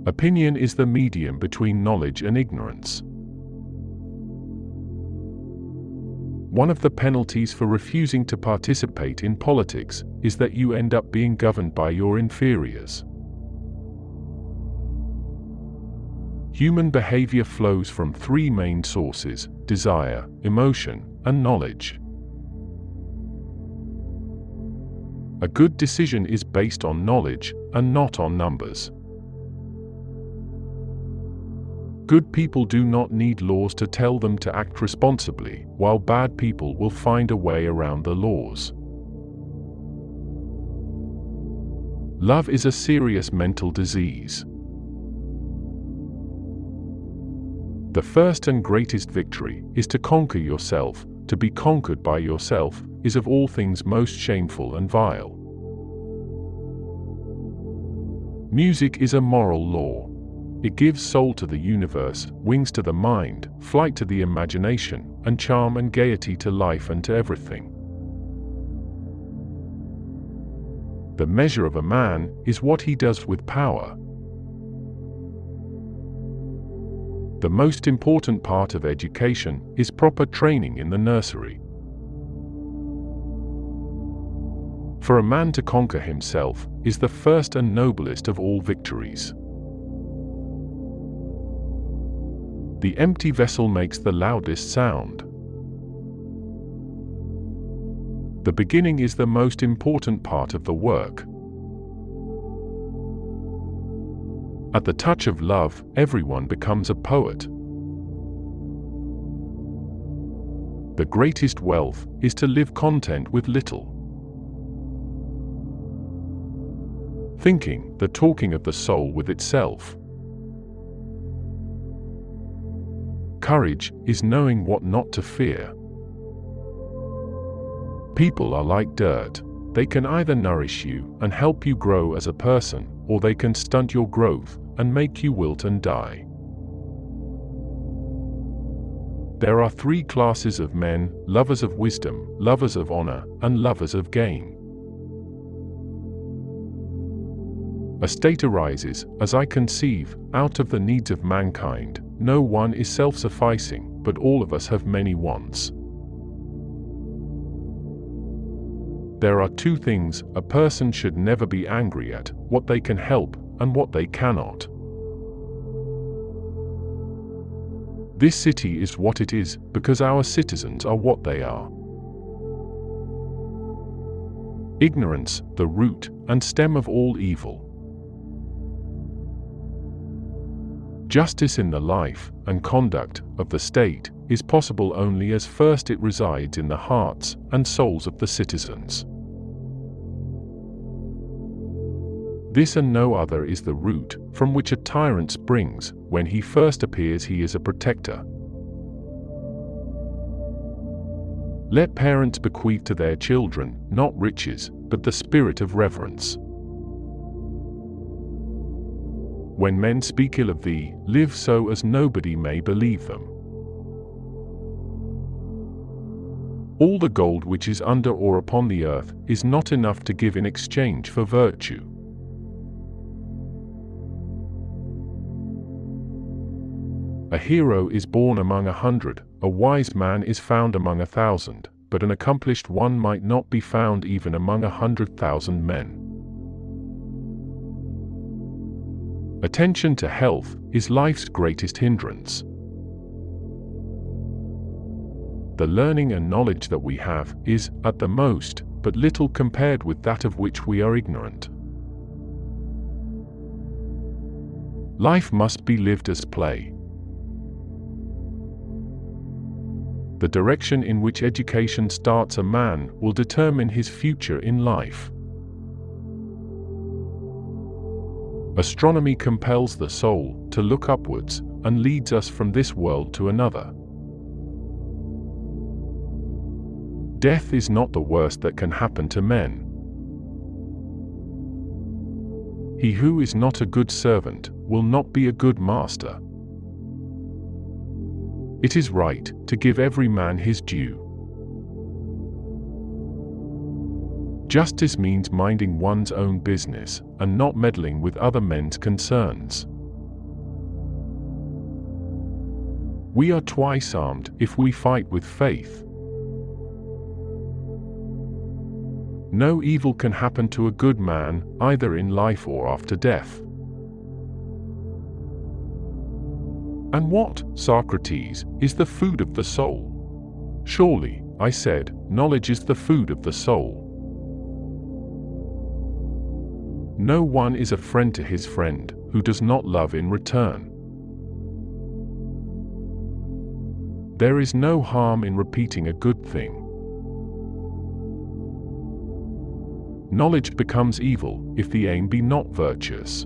Opinion is the medium between knowledge and ignorance. One of the penalties for refusing to participate in politics is that you end up being governed by your inferiors. Human behavior flows from three main sources: desire, emotion, and knowledge. A good decision is based on knowledge and not on numbers. Good people do not need laws to tell them to act responsibly, while bad people will find a way around the laws. Love is a serious mental disease. The first and greatest victory is to conquer yourself. To be conquered by yourself is of all things most shameful and vile. Music is a moral law. It gives soul to the universe, wings to the mind, flight to the imagination, and charm and gaiety to life and to everything. The measure of a man is what he does with power. The most important part of education is proper training in the nursery. For a man to conquer himself is the first and noblest of all victories. The empty vessel makes the loudest sound. The beginning is the most important part of the work. At the touch of love, everyone becomes a poet. The greatest wealth is to live content with little. Thinking, the talking of the soul with itself. Courage is knowing what not to fear. People are like dirt. They can either nourish you and help you grow as a person, or they can stunt your growth and make you wilt and die. There are three classes of men: lovers of wisdom, lovers of honor, and lovers of gain. A state arises, as I conceive, out of the needs of mankind. No one is self-sufficing, but all of us have many wants. There are two things a person should never be angry at: what they can help and what they cannot. This city is what it is because our citizens are what they are. Ignorance, the root and stem of all evil. Justice in the life and conduct of the state is possible only as first it resides in the hearts and souls of the citizens. This and no other is the root from which a tyrant springs. When he first appears, he is a protector. Let parents bequeath to their children not riches, but the spirit of reverence. When men speak ill of thee, live so as nobody may believe them. All the gold which is under or upon the earth is not enough to give in exchange for virtue. A hero is born among 100, a wise man is found among 1,000, but an accomplished one might not be found even among 100,000 men. Attention to health is life's greatest hindrance. The learning and knowledge that we have is, at the most, but little compared with that of which we are ignorant. Life must be lived as play. The direction in which education starts a man will determine his future in life. Astronomy compels the soul to look upwards and leads us from this world to another. Death is not the worst that can happen to men. He who is not a good servant will not be a good master. It is right to give every man his due. Justice means minding one's own business and not meddling with other men's concerns. We are twice armed if we fight with faith. No evil can happen to a good man, either in life or after death. And what, Socrates, is the food of the soul? Surely, I said, knowledge is the food of the soul. No one is a friend to his friend who does not love in return. There is no harm in repeating a good thing. Knowledge becomes evil if the aim be not virtuous.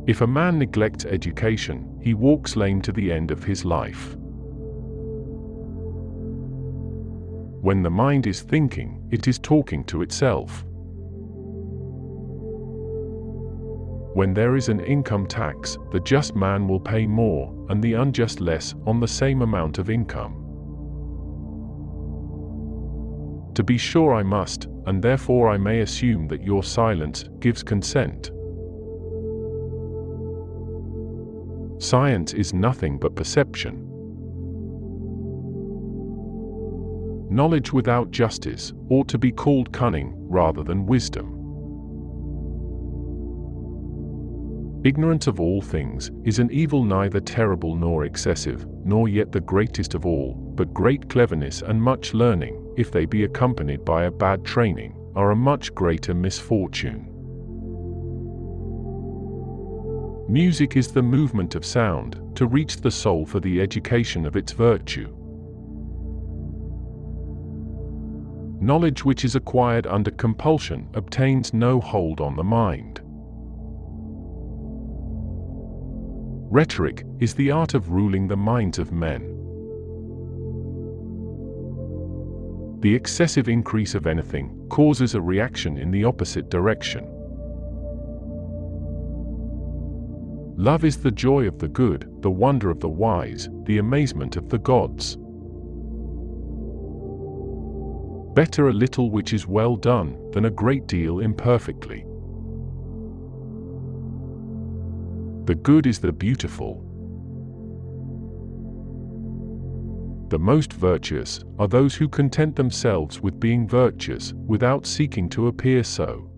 If a man neglects education, he walks lame to the end of his life. When the mind is thinking, it is talking to itself. When there is an income tax, the just man will pay more, and the unjust less, on the same amount of income. To be sure I must, and therefore I may assume that your silence gives consent. Science is nothing but perception. Knowledge without justice ought to be called cunning rather than wisdom. Ignorance of all things is an evil neither terrible nor excessive, nor yet the greatest of all, but great cleverness and much learning, if they be accompanied by a bad training, are a much greater misfortune. Music is the movement of sound, to reach the soul for the education of its virtue. Knowledge which is acquired under compulsion obtains no hold on the mind. Rhetoric is the art of ruling the minds of men. The excessive increase of anything causes a reaction in the opposite direction. Love is the joy of the good, the wonder of the wise, the amazement of the gods. Better a little which is well done than a great deal imperfectly. The good is the beautiful. The most virtuous are those who content themselves with being virtuous without seeking to appear so.